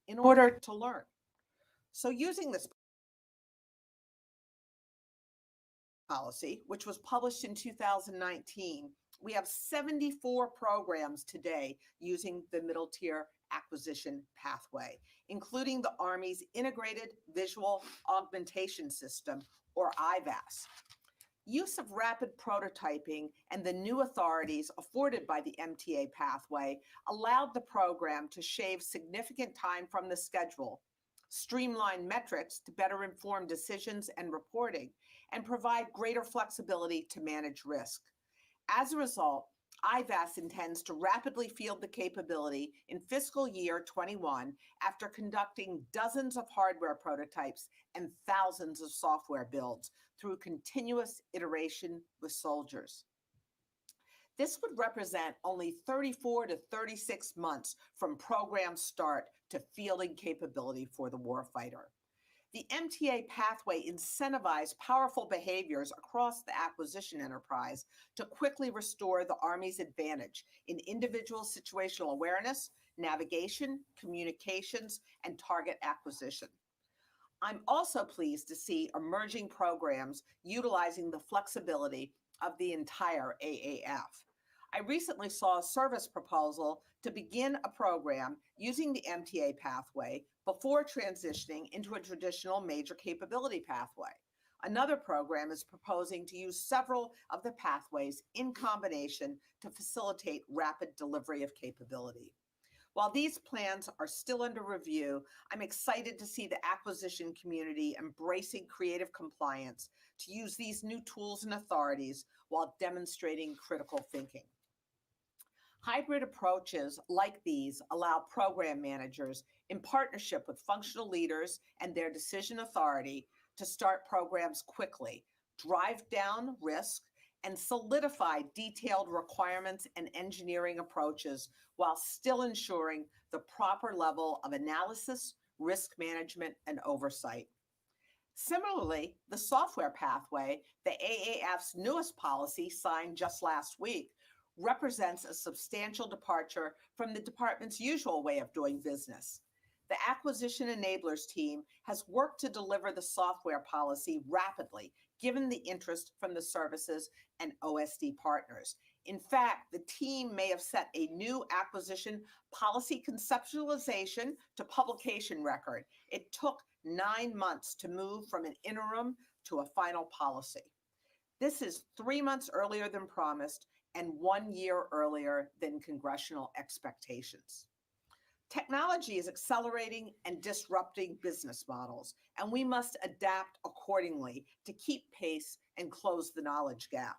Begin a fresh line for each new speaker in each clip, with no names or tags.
in order to learn. So using this policy, which was published in 2019, we have 74 programs today using the middle tier acquisition pathway, including the Army's Integrated Visual Augmentation System, or IVAS. Use of rapid prototyping and the new authorities afforded by the MTA pathway allowed the program to shave significant time from the schedule, streamline metrics to better inform decisions and reporting, and provide greater flexibility to manage risk. As a result, IVAS intends to rapidly field the capability in fiscal year 21 after conducting dozens of hardware prototypes and thousands of software builds through continuous iteration with soldiers. This would represent only 34 to 36 months from program start to fielding capability for the warfighter. The MTA pathway incentivized powerful behaviors across the acquisition enterprise to quickly restore the Army's advantage in individual situational awareness, navigation, communications, and target acquisition. I'm also pleased to see emerging programs utilizing the flexibility of the entire AAF. I recently saw a service proposal to begin a program using the MTA pathway before transitioning into a traditional major capability pathway. Another program is proposing to use several of the pathways in combination to facilitate rapid delivery of capability. While these plans are still under review, I'm excited to see the acquisition community embracing creative compliance to use these new tools and authorities while demonstrating critical thinking. Hybrid approaches like these allow program managers, in partnership with functional leaders and their decision authority, to start programs quickly, drive down risk, and solidify detailed requirements and engineering approaches while still ensuring the proper level of analysis, risk management, and oversight. Similarly, the software pathway, the AAF's newest policy signed just last week, represents a substantial departure from the department's usual way of doing business. The acquisition enablers team has worked to deliver the software policy rapidly, given the interest from the services and OSD partners. In fact, the team may have set a new acquisition policy conceptualization to publication record. It took 9 months to move from an interim to a final policy. This is 3 months earlier than promised and 1 year earlier than congressional expectations. Technology is accelerating and disrupting business models, and we must adapt accordingly to keep pace and close the knowledge gap.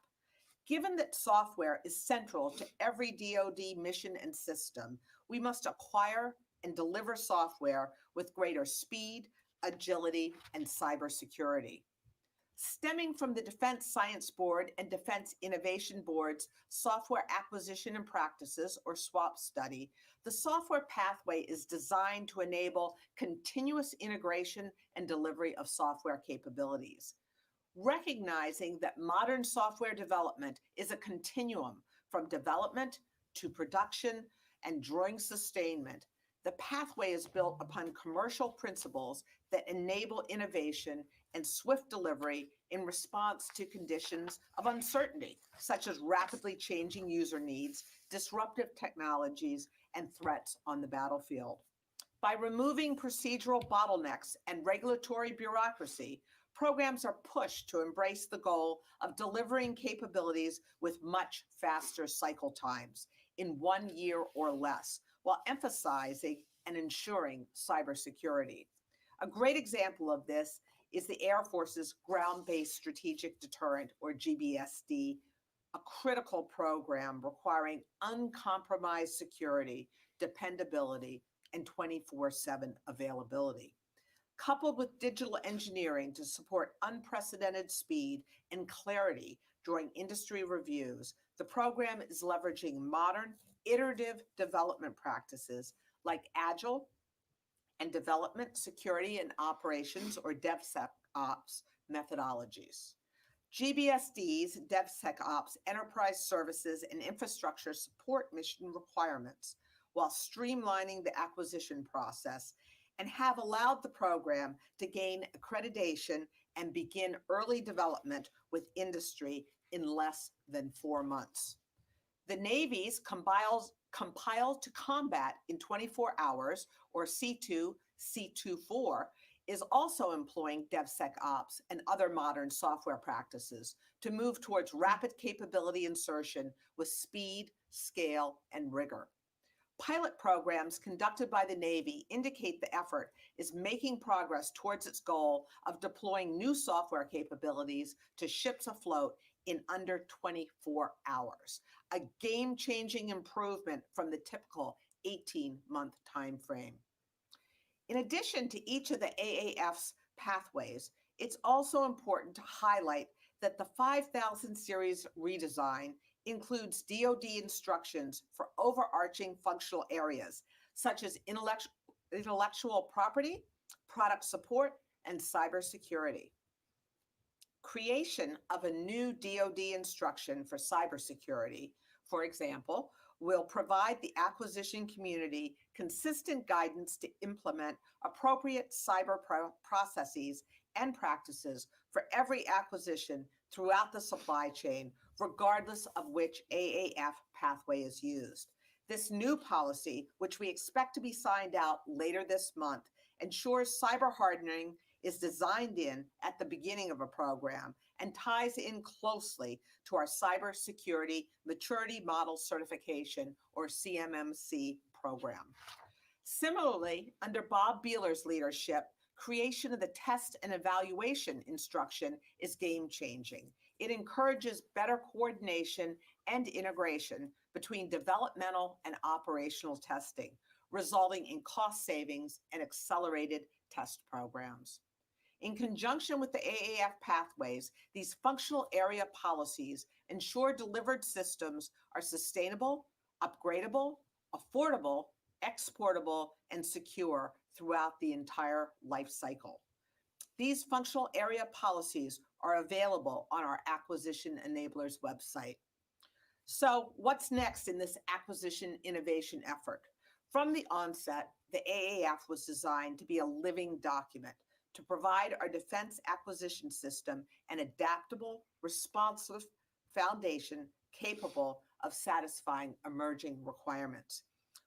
Given that software is central to every DoD mission and system, we must acquire and deliver software with greater speed, agility, and cybersecurity. Stemming from the Defense Science Board and Defense Innovation Board's Software Acquisition and Practices, or SWAP study, the software pathway is designed to enable continuous integration and delivery of software capabilities. Recognizing that modern software development is a continuum from development to production and during sustainment, the pathway is built upon commercial principles that enable innovation and swift delivery in response to conditions of uncertainty, such as rapidly changing user needs, disruptive technologies, and threats on the battlefield. By removing procedural bottlenecks and regulatory bureaucracy, programs are pushed to embrace the goal of delivering capabilities with much faster cycle times, in 1 year or less, while emphasizing and ensuring cybersecurity. A great example of this is the Air Force's Ground-Based Strategic Deterrent, or GBSD, a critical program requiring uncompromised security, dependability, and 24/7 availability. Coupled with digital engineering to support unprecedented speed and clarity during industry reviews, the program is leveraging modern, iterative development practices like Agile and Development, Security, and Operations, or DevSecOps methodologies. GBSD's DevSecOps enterprise services and infrastructure support mission requirements while streamlining the acquisition process and have allowed the program to gain accreditation and begin early development with industry in less than 4 months. The Navy's Compile to Combat in 24 Hours, or C2C24, is also employing DevSecOps and other modern software practices to move towards rapid capability insertion with speed, scale, and rigor. Pilot programs conducted by the Navy indicate the effort is making progress towards its goal of deploying new software capabilities to ships afloat in under 24 hours, a game-changing improvement from the typical 18-month time frame. In addition to each of the AAF's pathways, it's also important to highlight that the 5000 series redesign includes DoD instructions for overarching functional areas, such as intellectual property, product support, and cybersecurity. Creation of a new DoD instruction for cybersecurity, for example, will provide the acquisition community consistent guidance to implement appropriate cyber processes and practices for every acquisition throughout the supply chain, regardless of which AAF pathway is used. This new policy, which we expect to be signed out later this month, ensures cyber hardening is designed in at the beginning of a program and ties in closely to our Cybersecurity Maturity Model Certification, or CMMC program. Similarly, under Bob Beeler's leadership, creation of the test and evaluation instruction is game-changing. It encourages better coordination and integration between developmental and operational testing, resulting in cost savings and accelerated test programs. In conjunction with the AAF pathways, these functional area policies ensure delivered systems are sustainable, upgradable, affordable, exportable, and secure throughout the entire life cycle. These functional area policies are available on our Acquisition Enablers website. So what's next in this acquisition innovation effort? From the onset, the AAF was designed to be a living document to provide our defense acquisition system an adaptable, responsive foundation capable of satisfying emerging requirements.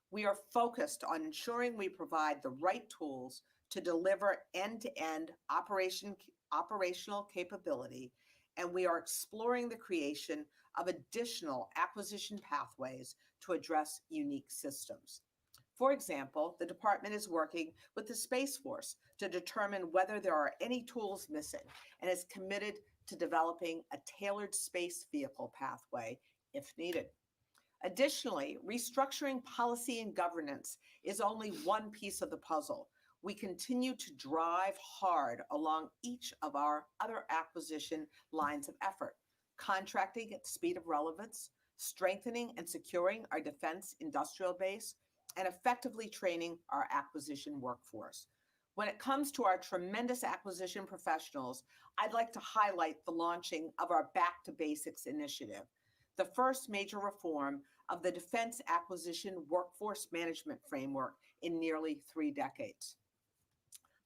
We are focused on ensuring we provide the right tools to deliver end-to-end operational capability, and we are exploring the creation of additional acquisition pathways to address unique systems. For example, the department is working with the Space Force to determine whether there are any tools missing and is committed to developing a tailored space vehicle pathway if needed. Additionally, restructuring policy and governance is only one piece of the puzzle. We continue to drive hard along each of our other acquisition lines of effort, contracting at the speed of relevance, strengthening and securing our defense industrial base, and effectively training our acquisition workforce. When it comes to our tremendous acquisition professionals, I'd like to highlight the launching of our Back to Basics initiative, the first major reform of the Defense Acquisition Workforce Management Framework in nearly 3 decades.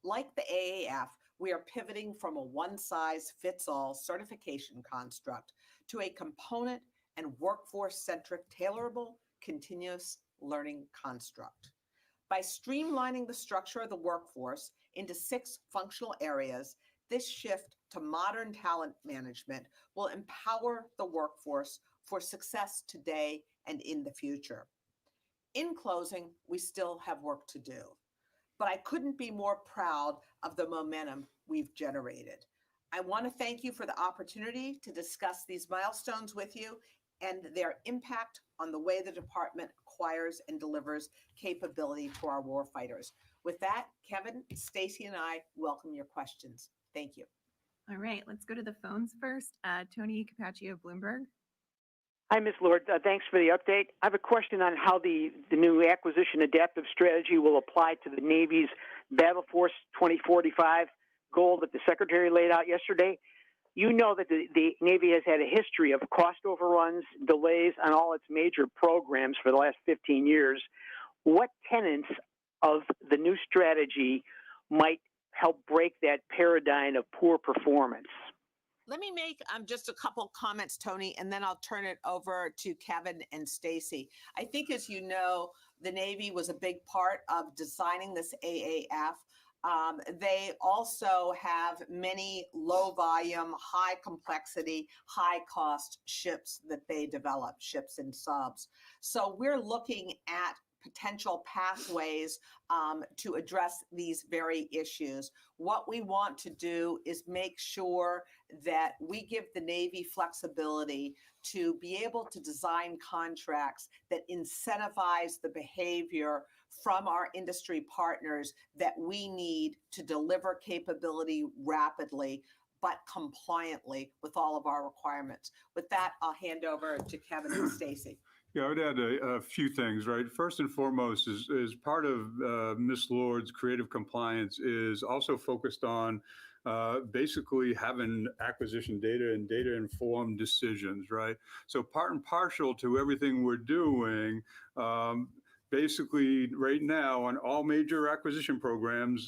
Like the AAF, we are pivoting from a one-size-fits-all certification construct to a component and workforce-centric, tailorable, continuous learning construct. By streamlining the structure of the workforce into 6 functional areas, this shift to modern talent management will empower the workforce for success today and in the future. In closing, we still have work to do, but I couldn't be more proud of the momentum we've generated. I want to thank you for the opportunity to discuss these milestones with you and their impact on the way the department acquires and delivers capability to our warfighters. With that, Kevin, Stacy, and I welcome your questions. Thank you.
All right, let's go to the phones first. Tony Capaccio of Bloomberg.
Hi, Ms. Lord. Thanks for the update. I have a question on how the new acquisition adaptive strategy will apply to the Navy's Battle Force 2045 goal that the Secretary laid out yesterday. You know that the Navy has had a history of cost overruns, delays on all its major programs for the last 15 years. What tenets of the new strategy might help break that paradigm of poor performance?
Let me make just a couple comments, Tony, and then I'll turn it over to Kevin and Stacy. I think, as you know, the Navy was a big part of designing this AAF. They also have many low volume, high complexity, high cost ships that they develop, ships and subs. So we're looking at potential pathways to address these very issues. What we want to do is make sure that we give the Navy flexibility to be able to design contracts that incentivize the behavior from our industry partners that we need to deliver capability rapidly, but compliantly with all of our requirements. With that, I'll hand over to Kevin and Stacy.
Yeah, I would add a few things, right? First and foremost is part of Ms. Lord's creative compliance is also focused on basically having acquisition data and data-informed decisions, right? So part and partial to everything we're doing, basically right now on all major acquisition programs,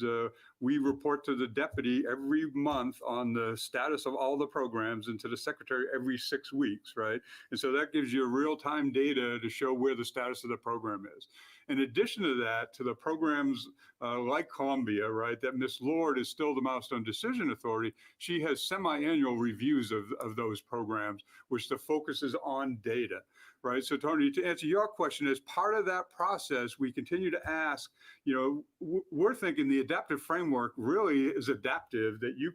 we report to the deputy every month on the status of all the programs and to the secretary every 6 weeks, right? And so that gives you real-time data to show where the status of the program is. In addition to that, to the programs like Columbia, right, that Ms. Lord is still the milestone decision authority, she has semi-annual reviews of those programs, which the focus is on data. Right. So, Tony, to answer your question, as part of that process, we continue to ask, we're thinking the adaptive framework really is adaptive, that you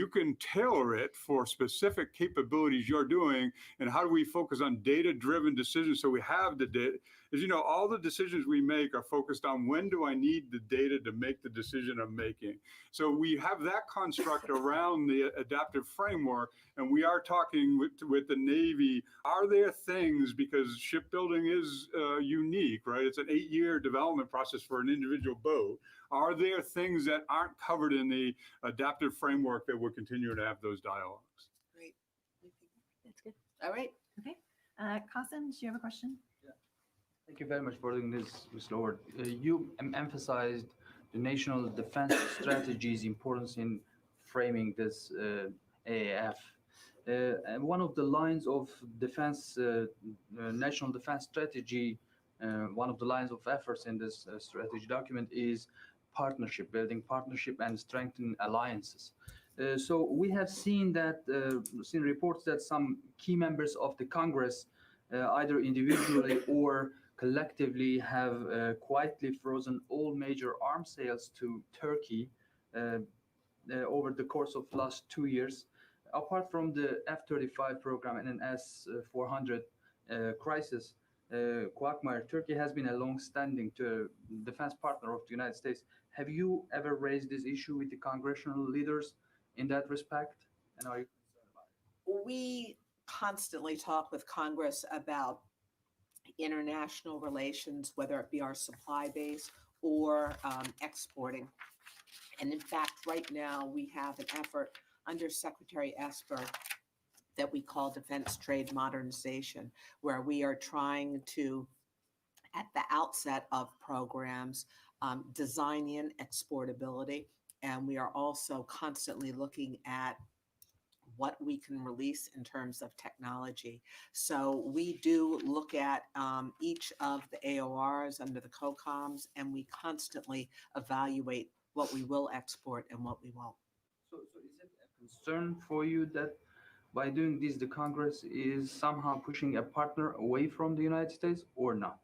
can tailor it for specific capabilities you're doing. And how do we focus on data-driven decisions so we have the data? As you know, all the decisions we make are focused on when do I need the data to make the decision I'm making. So we have that construct around the adaptive framework, and we are talking with the Navy. Are there things, because shipbuilding is unique, right? It's an 8-year development process for an individual boat. Are there things that aren't covered in the adaptive framework that we're continuing to have those dialogues?
Great.
That's good.
All right.
Okay. Qasim, do you have a question?
Thank you very much for doing this, Ms. Lord. You emphasized the national defense strategy's importance in framing this AAF. And one of the lines of defense, national defense strategy, one of the lines of efforts in this strategy document is partnership, building partnership and strengthening alliances. So we have seen reports that some key members of the Congress, either individually or collectively, have quietly frozen all major arms sales to Turkey over the course of the last 2 years. Apart from the F-35 program and an S-400 crisis quagmire, Turkey has been a long-standing defense partner of the United States. Have you ever raised this issue with the congressional leaders in that respect? And are you concerned about it?
We constantly talk with Congress about international relations, whether it be our supply base or exporting. And in fact, right now we have an effort under Secretary Esper that we call Defense Trade Modernization, where we are trying to, at the outset of programs, design in exportability. And we are also constantly looking at what we can release in terms of technology. So we do look at each of the AORs under the COCOMs, and we constantly evaluate what we will export and what we won't.
So is it a concern for you that by doing this, the Congress is somehow pushing a partner away from the United States, or not?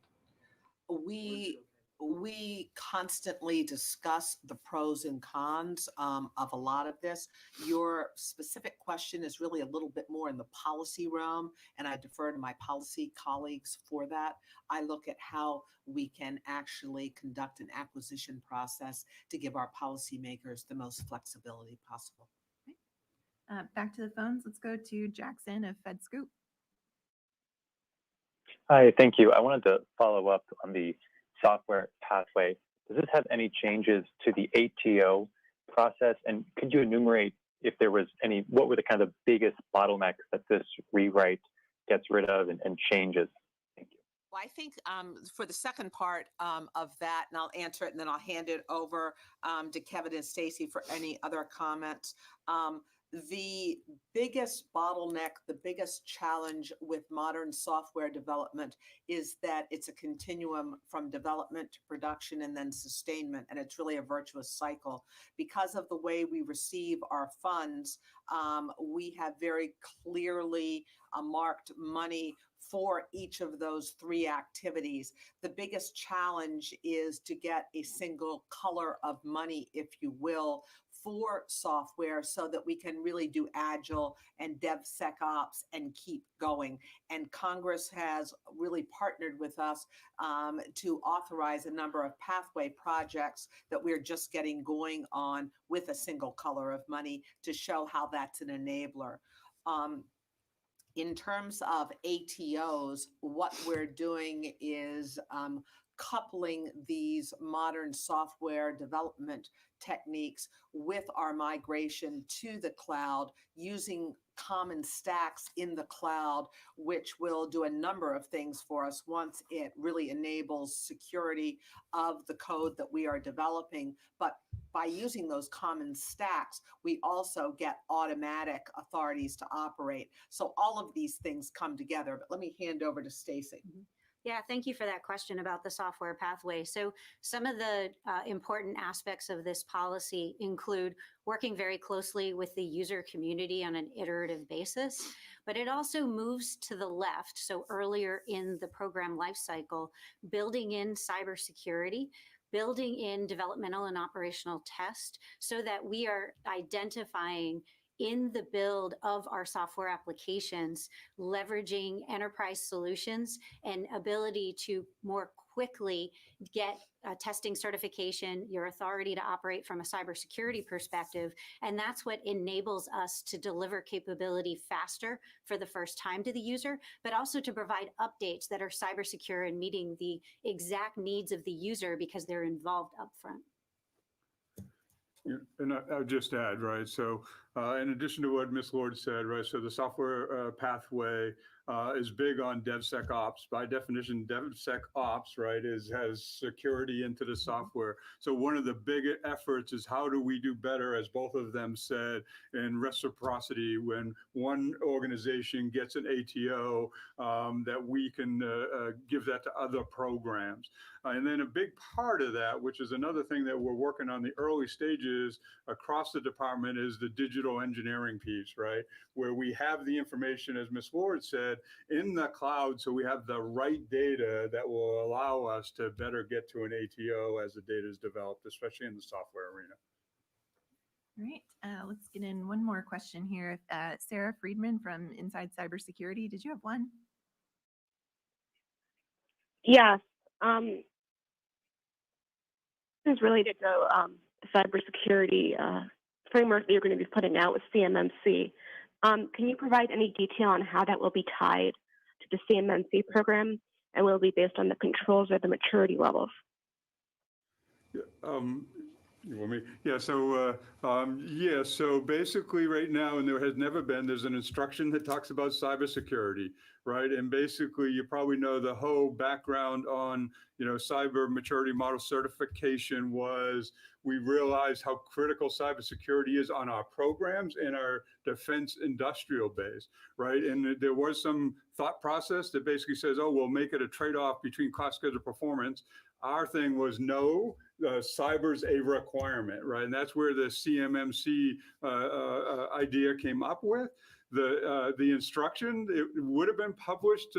We constantly discuss the pros and cons of a lot of this. Your specific question is really a little bit more in the policy realm, and I defer to my policy colleagues for that. I look at how we can actually conduct an acquisition process to give our policymakers the most flexibility possible.
Back to the phones. Let's go to Jackson of FedScoop.
Hi, thank you. I wanted to follow up on the software pathway. Does this have any changes to the ATO process? And could you enumerate if there was any, what were the kind of biggest bottlenecks that this rewrite gets rid of and changes? Thank you.
Well, I think for the second part of that, and I'll answer it, and then I'll hand it over to Kevin and Stacy for any other comments. The biggest bottleneck, the biggest challenge with modern software development is that it's a continuum from development to production and then sustainment, and it's really a virtuous cycle. Because of the way we receive our funds, we have very clearly marked money for each of those three activities. The biggest challenge is to get a single color of money, if you will, for software so that we can really do agile and DevSecOps and keep going. And Congress has really partnered with us to authorize a number of pathway projects that we're just getting going on with a single color of money to show how that's an enabler. In terms of ATOs, what we're doing is coupling these modern software development techniques with our migration to the cloud using common stacks in the cloud, which will do a number of things for us once it really enables security of the code that we are developing. But by using those common stacks, we also get automatic authorities to operate. So all of these things come together. But let me hand over to Stacy.
Yeah, thank you for that question about the software pathway. So some of the important aspects of this policy include working very closely with the user community on an iterative basis, but it also moves to the left. So earlier in the program lifecycle, building in cybersecurity, building in developmental and operational test so that we are identifying in the build of our software applications, leveraging enterprise solutions and ability to more quickly get testing certification, your authority to operate from a cybersecurity perspective. And that's what enables us to deliver capability faster for the first time to the user, but also to provide updates that are cyber secure and meeting the exact needs of the user because they're involved upfront.
Yeah, and I would just add, right, so in addition to what Ms. Lord said, right, so the software pathway is big on DevSecOps. By definition, DevSecOps, right, has security into the software. So one of the big efforts is how do we do better, as both of them said, in reciprocity when one organization gets an ATO, that we can give that to other programs. And then a big part of that, which is another thing that we're working on the early stages across the department, is the digital engineering piece, right? Where we have the information, as Ms. Lord said, in the cloud, so we have the right data that will allow us to better get to an ATO as the data is developed, especially in the software arena.
All right, let's get in one more question here. Sarah Friedman from Inside Cybersecurity, did you have one?
Yes. This is related to cybersecurity framework that you're going to be putting out with CMMC. Can you provide any detail on how that will be tied to the CMMC program, and will it be based on the controls or the maturity levels?
You want me? Yeah, so basically right now, and there has never been, there's an instruction that talks about cybersecurity, right? And basically you probably know the whole background on, cyber maturity model certification was we realized how critical cybersecurity is on our programs and our defense industrial base, right? And there was some thought process that basically says, oh, we'll make it a trade-off between cost, schedule, performance. Our thing was no, cyber's a requirement, right? And that's where the CMMC idea came up with. The instruction, it would have been published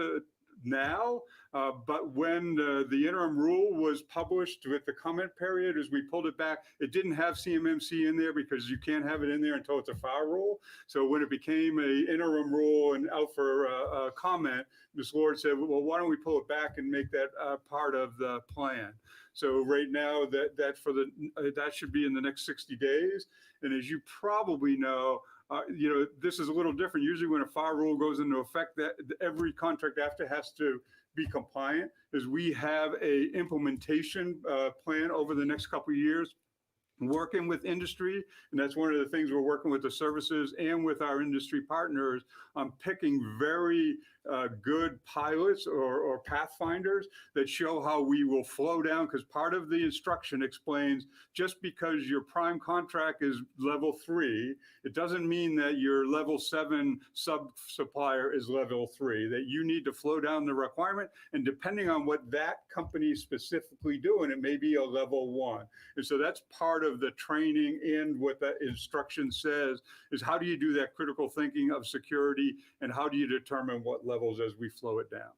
now, but when the interim rule was published with the comment period, as we pulled it back, it didn't have CMMC in there because you can't have it in there until it's a file rule. So when it became a interim rule and out for comment, Ms. Lord said, well, why don't we pull it back and make that part of the plan? So right now that should be in the next 60 days. And as you probably know, this is a little different. Usually when a fire rule goes into effect, that every contract after has to be compliant. Is we have a implementation plan over the next couple of years working with industry, and that's one of the things we're working with the services and with our industry partners on picking very good pilots or pathfinders that show how we will flow down, because part of the instruction explains just because your prime contract is level 3, it doesn't mean that your level 7 sub-supplier is level 3, that you need to flow down the requirement, and depending on what that company is specifically doing, it may be a level 1. And so that's part of the training, and what that instruction says is how do you do that critical thinking of security, and how do you determine what levels as we flow it down.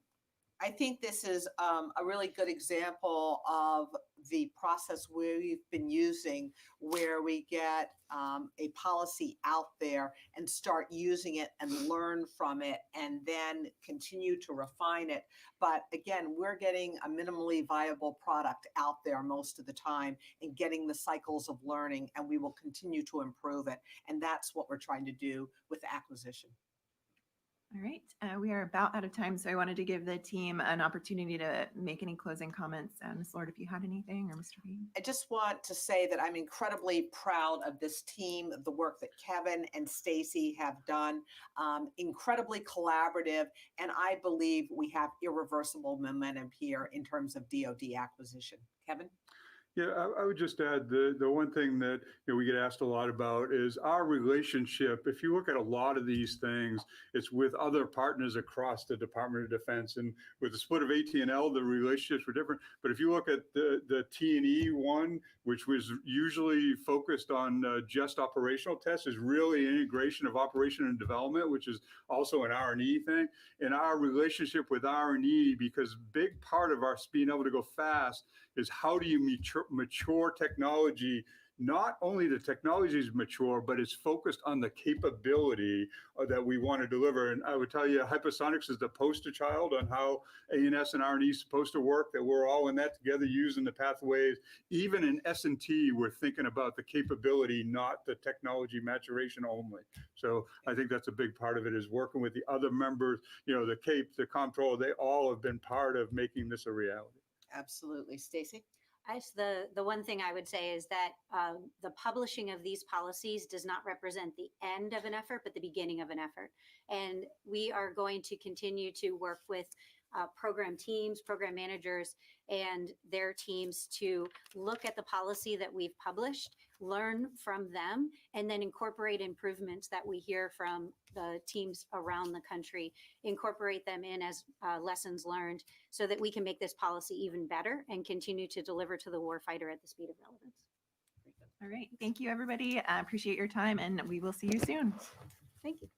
I think this is a really good example of the process we've been using, where we get a policy out there and start using it and learn from it and then continue to refine it. But again, we're getting a minimally viable product out there most of the time and getting the cycles of learning, and we will continue to improve it. And that's what we're trying to do with acquisition.
All right, we are about out of time, so I wanted to give the team an opportunity to make any closing comments. Ms. Lord, if you had anything, or Mr. Bean.
I just want to say that I'm incredibly proud of this team, of the work that Kevin and Stacy have done. Incredibly collaborative, and I believe we have irreversible momentum here in terms of DoD acquisition. Kevin?
Yeah, I would just add the one thing that we get asked a lot about is our relationship. If you look at a lot of these things, it's with other partners across the Department of Defense. And with the split of AT&L, the relationships were different. But if you look at the T&E one, which was usually focused on just operational tests, is really an integration of operation and development, which is also an R&E thing. And our relationship with R&E, because big part of our being able to go fast is how do you mature technology. Not only the technology is mature, but it's focused on the capability that we want to deliver. And I would tell you, hypersonics is the poster child on how A&S and R&E is supposed to work, that we're all in that together using the pathways. Even in S&T, we're thinking about the capability, not the technology maturation only. So I think that's a big part of it, is working with the other members, the CAPE, the comptroller, they all have been part of making this a reality.
Absolutely. Stacy?
The one thing I would say is that the publishing of these policies does not represent the end of an effort, but the beginning of an effort. And we are going to continue to work with program teams, program managers, and their teams to look at the policy that we've published, learn from them, and then incorporate improvements that we hear from the teams around the country, incorporate them in as lessons learned, so that we can make this policy even better and continue to deliver to the warfighter at the speed of relevance.
All right, thank you, everybody. I appreciate your time, and we will see you soon.
Thank you.